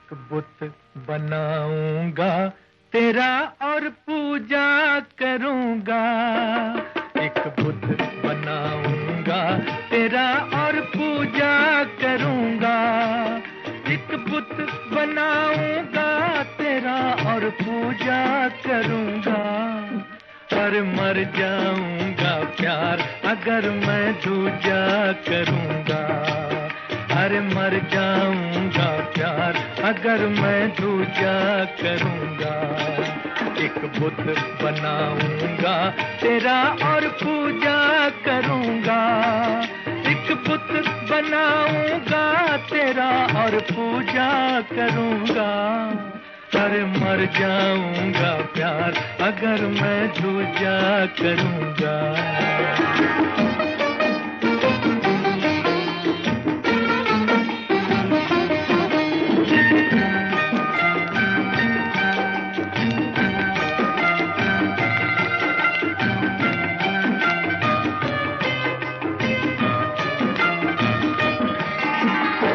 एक बुत बनाऊंगा तेरा और पूजा करूंगा। एक बुत बनाऊंगा तेरा और पूजा करूंगा। एक बुत बनाऊंगा तेरा और पूजा करूंगा। पर मर जाऊंगा प्यार अगर मैं दूजा करूंगा। अरे मर जाऊंगा प्यार अगर मैं दूजा करूंगा। एक बुत बनाऊंगा तेरा और पूजा करूंगा। एक बुत बनाऊंगा तेरा और पूजा करूंगा। अरे मर जाऊंगा प्यार अगर मैं दूजा करूंगा।